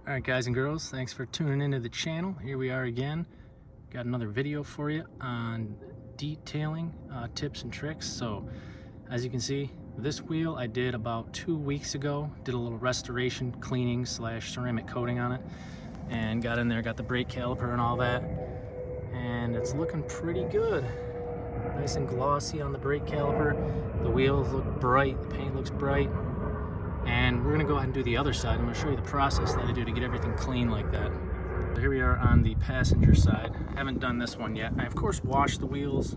All right, guys and girls, thanks for tuning into the channel. Here we are again. Got another video for you on detailing tips and tricks. So as you can see, this wheel I did about 2 weeks ago. Did a little restoration, cleaning / ceramic coating on it, and got in there, got the brake caliper and all that, and it's looking pretty good. Nice and glossy on the brake caliper. The wheels look bright, the paint looks bright. And we're gonna go ahead and do the other side. I'm gonna show you the process that I do to get everything clean like that. So here we are on the passenger side. Haven't done this one yet. I of course washed the wheels,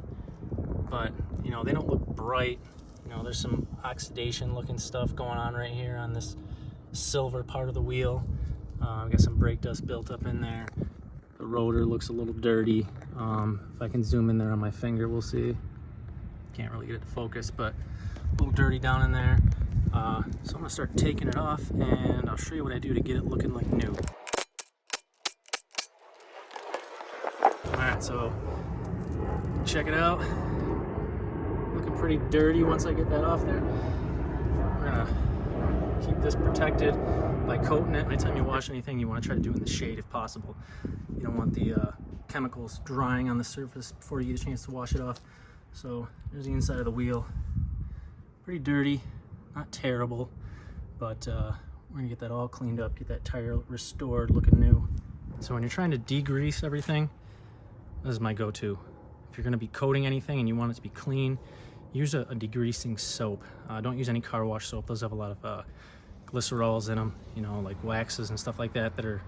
but you know, they don't look bright. You know, there's some oxidation looking stuff going on right here on this silver part of the wheel. I've got some brake dust built up in there. The rotor looks a little dirty. If I can zoom in there on my finger, we'll see. Can't really get it to focus, but a little dirty down in there. So I'm gonna start taking it off, and I'll show you what I do to get it looking like new. All right, so check it out. Looking pretty dirty once I get that off there. We're gonna keep this protected by coating it. Anytime you wash anything, you want to try to do it in the shade if possible. You don't want the chemicals drying on the surface before you get a chance to wash it off. So there's the inside of the wheel. Pretty dirty. Not terrible, but we're gonna get that all cleaned up, get that tire restored, looking new. So when you're trying to degrease everything, this is my go-to. If you're gonna be coating anything and you want it to be clean, use a degreasing soap. Don't use any car wash soap. Those have a lot of glycerols in them, you know, like waxes and stuff like that, that are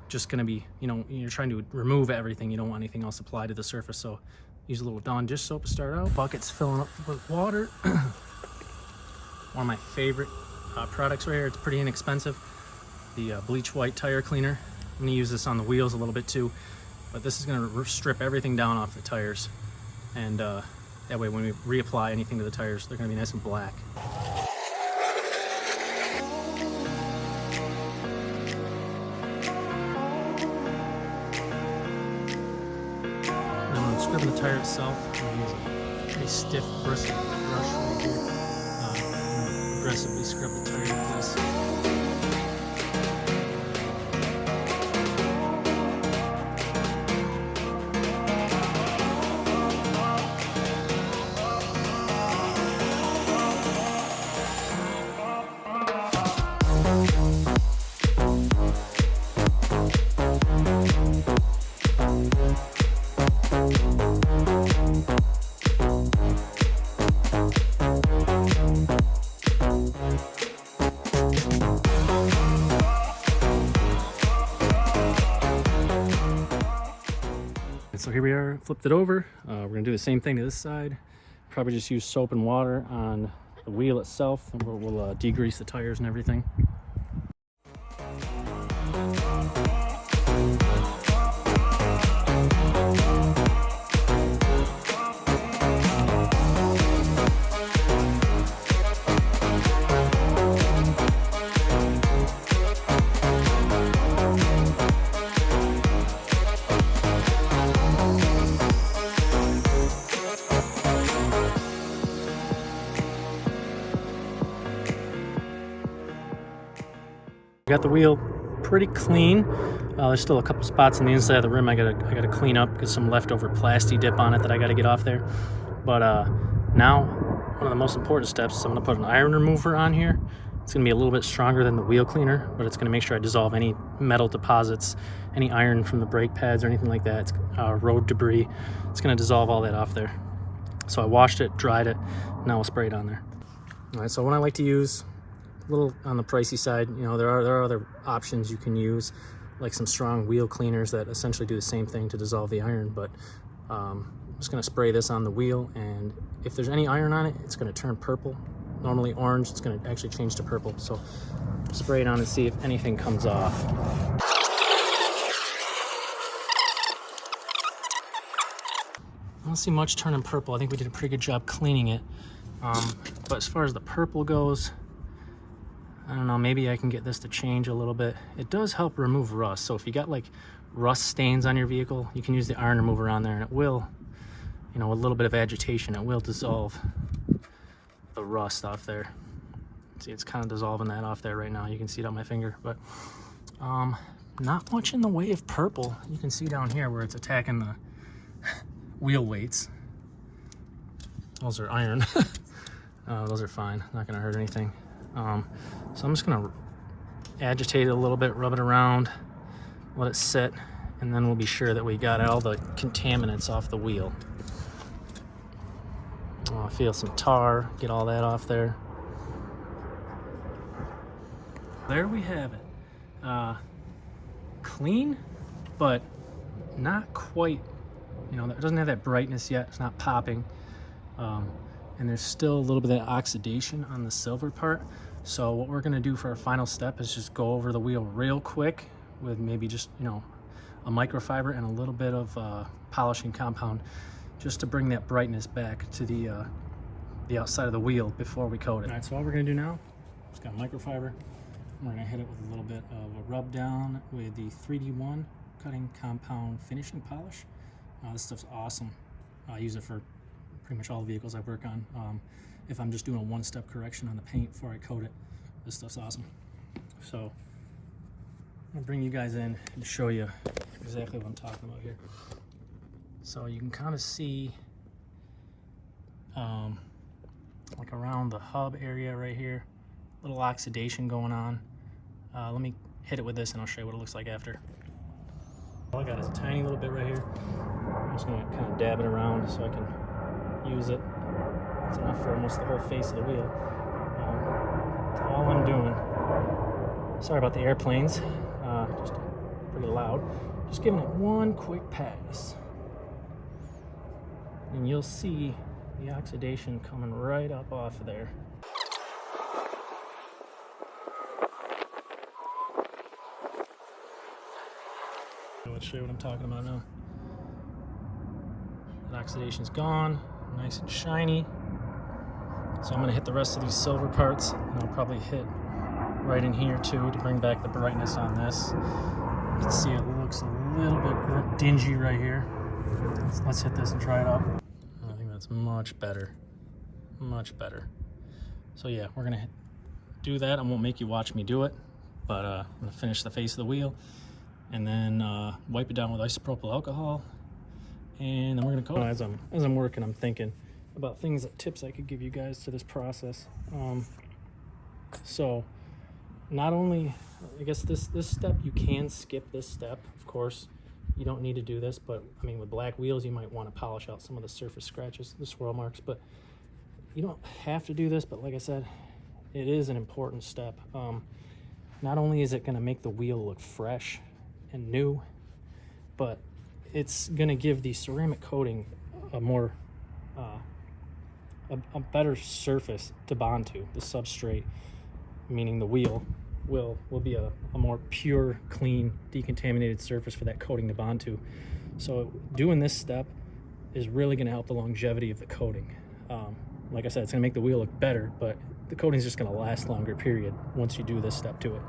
just gonna be, you know, you're trying to remove everything. You don't want anything else applied to the surface. So use a little Dawn dish soap to start out. Bucket's filling up with water. One of my favorite products right here. It's pretty inexpensive. The bleach white tire cleaner. I'm gonna use this on the wheels a little bit too, but this is gonna strip everything down off the tires, and that way when we reapply anything to the tires, they're gonna be nice and black. Now when I'm scrubbing the tire itself, I'm gonna use a pretty stiff bristle brush right here. Aggressively scrub the tire with this. So here we are, flipped it over. We're gonna do the same thing to this side. Probably just use soap and water on the wheel itself, and we'll degrease the tires and everything. Got the wheel pretty clean. There's still a couple spots on the inside of the rim I gotta clean up because some leftover plasti dip on it that I gotta get off there. But now one of the most important steps is I'm gonna put an iron remover on here. It's gonna be a little bit stronger than the wheel cleaner, but it's gonna make sure I dissolve any metal deposits, any iron from the brake pads or anything like that. It's road debris. It's gonna dissolve all that off there. So I washed it, dried it, now I'll spray it on there. All right, so what I like to use, a little on the pricey side, you know, there are other options you can use, like some strong wheel cleaners that essentially do the same thing to dissolve the iron, but I'm just gonna spray this on the wheel, and if there's any iron on it, it's gonna turn purple. Normally orange, it's gonna actually change to purple. So spray it on and see if anything comes off. I don't see much turning purple. I think we did a pretty good job cleaning it. But as far as the purple goes, I don't know, maybe I can get this to change a little bit. It does help remove rust. So if you got like rust stains on your vehicle, you can use the iron remover on there, and it will, you know, a little bit of agitation, it will dissolve the rust off there. See, it's kind of dissolving that off there right now. You can see it on my finger, but Not much in the way of purple. You can see down here where it's attacking the wheel weights. Those are iron. Those are fine, not gonna hurt anything. So I'm just gonna agitate it a little bit, rub it around, let it sit, and then we'll be sure that we got all the contaminants off the wheel. I feel some tar, get all that off there. There we have it. Clean, but not quite, you know, it doesn't have that brightness yet. It's not popping. And there's still a little bit of that oxidation on the silver part. So what we're gonna do for our final step is just go over the wheel real quick with maybe just, you know, a microfiber and a little bit of polishing compound just to bring that brightness back to the outside of the wheel before we coat it. All right, so what we're gonna do now, just got microfiber. We're gonna hit it with a little bit of a rub down with the 3D1 cutting compound finishing polish. This stuff's awesome. I use it for pretty much all the vehicles I work on. If I'm just doing a one-step correction on the paint before I coat it, this stuff's awesome. So I'm gonna bring you guys in and show you exactly what I'm talking about here. So you can kind of see like around the hub area right here, little oxidation going on. Let me hit it with this and I'll show you what it looks like after. All I got is a tiny little bit right here. I'm just gonna kind of dab it around so I can use it. It's enough for almost the whole face of the wheel. That's all I'm doing. Sorry about the airplanes, just pretty loud. Just giving it one quick pass. And you'll see the oxidation coming right up off of there. Let's show you what I'm talking about now. That oxidation's gone, nice and shiny. So I'm gonna hit the rest of these silver parts, and I'll probably hit right in here too to bring back the brightness on this. You can see it looks a little bit dingy right here. Let's hit this and try it out. I think that's much better, much better. So yeah, we're gonna do that. I won't make you watch me do it, but I'm gonna finish the face of the wheel and then wipe it down with isopropyl alcohol, and then we're gonna coat it. As I'm working, I'm thinking about tips I could give you guys to this process. So not only, I guess this step, you can skip this step, of course. You don't need to do this, but I mean, with black wheels, you might want to polish out some of the surface scratches, the swirl marks, but you don't have to do this. But like I said, it is an important step. Not only is it going to make the wheel look fresh and new, but it's going to give the ceramic coating a more a better surface to bond to. The substrate, meaning the wheel, will be a more pure, clean, decontaminated surface for that coating to bond to. So doing this step is really going to help the longevity of the coating. Like I said, it's going to make the wheel look better, but the coating is just going to last longer, period, once you do this step to it.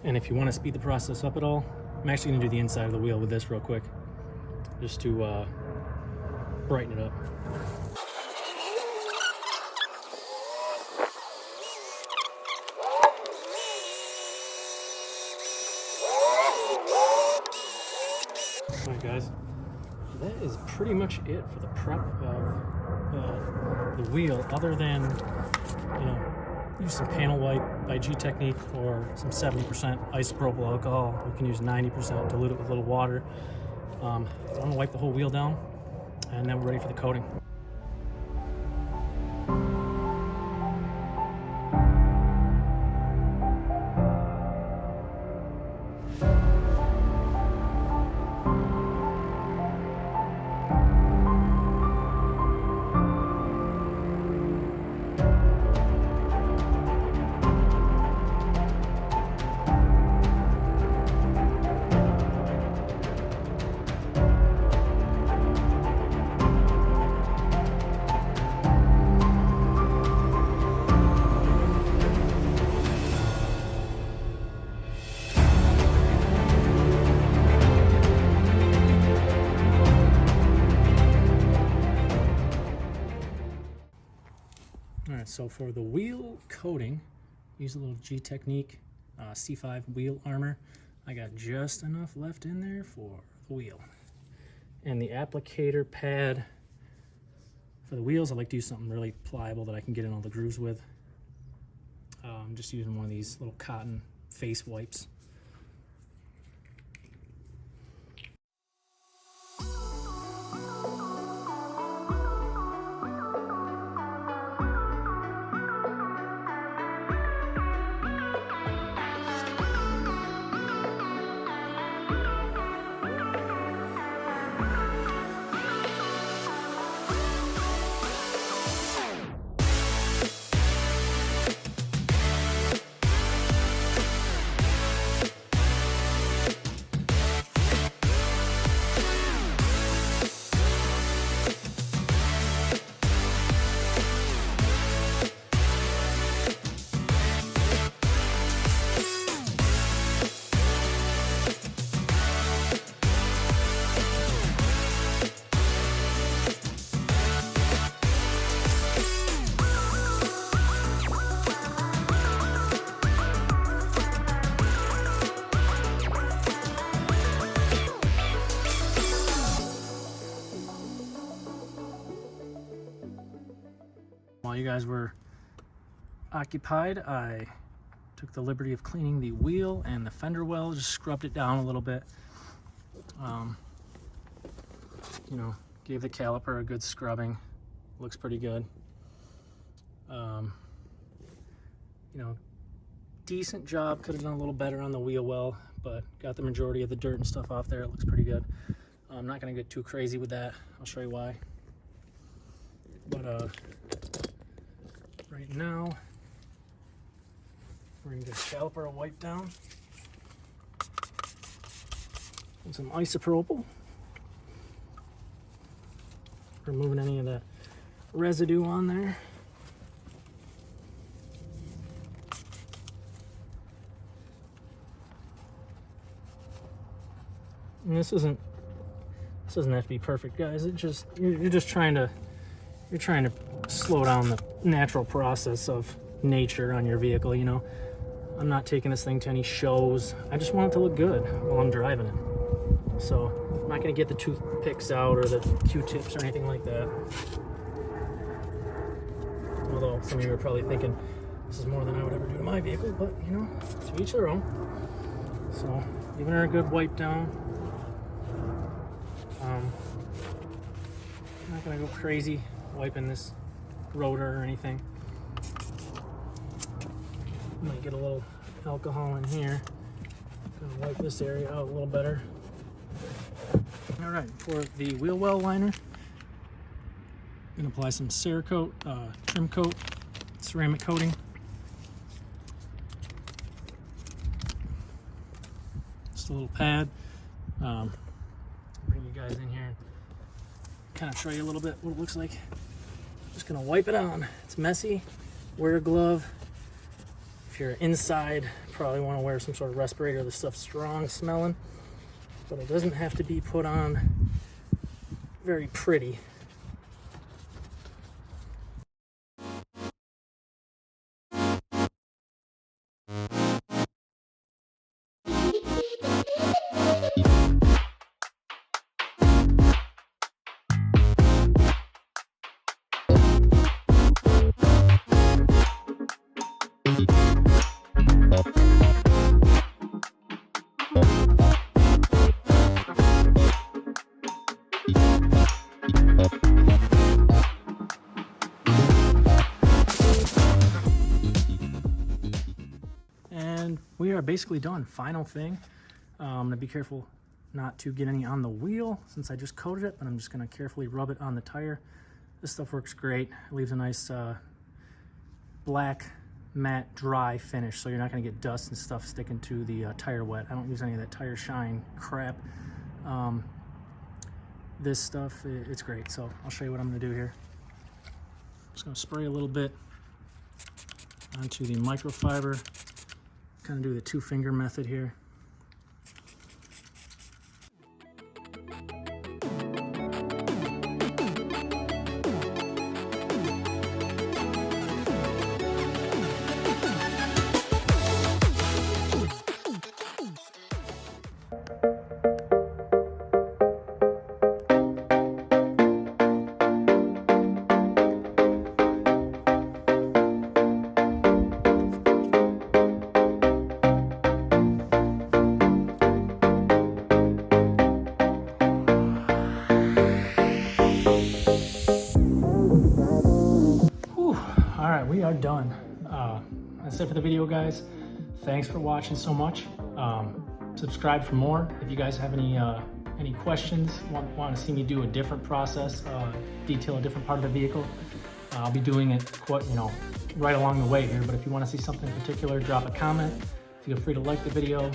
And if you want to speed the process up at all, I'm actually going to do the inside of the wheel with this real quick, just to brighten it up. Alright guys, that is pretty much it for the prep of the wheel, other than, you know, use some panel wipe by Gtechniq or some 70% isopropyl alcohol. You can use 90%, dilute it with a little water. I'm going to wipe the whole wheel down, and then we're ready for the coating. So for the wheel coating, use a little Gtechniq C5 wheel armor. I got just enough left in there for the wheel. And the applicator pad for the wheels, I like to use something really pliable that I can get in all the grooves with. I'm just using one of these little cotton face wipes. While you guys were occupied, I took the liberty of cleaning the wheel and the fender well, just scrubbed it down a little bit. You know, gave the caliper a good scrubbing. Looks pretty good. You know, decent job. Could have done a little better on the wheel well, but got the majority of the dirt and stuff off there. It looks pretty good. I'm not going to get too crazy with that. I'll show you why. But right now, we're going to give the caliper a wipe down. And some isopropyl. Removing any of that residue on there. And this doesn't have to be perfect, guys. It just you're trying to slow down the natural process of nature on your vehicle, you know. I'm not taking this thing to any shows. I just want it to look good while I'm driving it. So I'm not gonna get the toothpicks out or the Q-tips or anything like that. Although some of you are probably thinking this is more than I would ever do to my vehicle, but you know, to each their own. So giving her a good wipe down. I'm not gonna go crazy wiping this rotor or anything. Might get a little alcohol in here. Gonna wipe this area out a little better. All right, for the wheel well liner, I'm gonna apply some Cerakote trim coat, ceramic coating. Just a little pad. Bring you guys in here and kind of show you a little bit what it looks like. Just gonna wipe it on. It's messy. Wear a glove. If you're inside, probably want to wear some sort of respirator. This stuff's strong smelling, but it doesn't have to be put on very pretty. And we are basically done. Final thing, I'm gonna be careful not to get any on the wheel since I just coated it, but I'm just gonna carefully rub it on the tire. This stuff works great. It leaves a nice black, matte, dry finish, so you're not gonna get dust and stuff sticking to the tire wet. I don't use any of that tire shine crap. This stuff, it's great. So I'll show you what I'm gonna do here. Just gonna spray a little bit onto the microfiber. Kind of do the 2-finger method here. that's it for the video, guys. Thanks for watching so much. Subscribe for more. If you guys have any questions, want to see me do a different process, detail a different part of the vehicle, I'll be doing it quite, right along the way here. But if you want to see something particular, drop a comment. Feel free to like the video.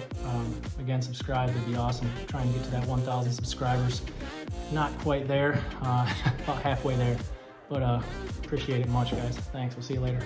Again, subscribe, it'd be awesome. Trying to get to that 1,000 subscribers. Not quite there, about halfway there, but appreciate it much, guys. Thanks, we'll see you later.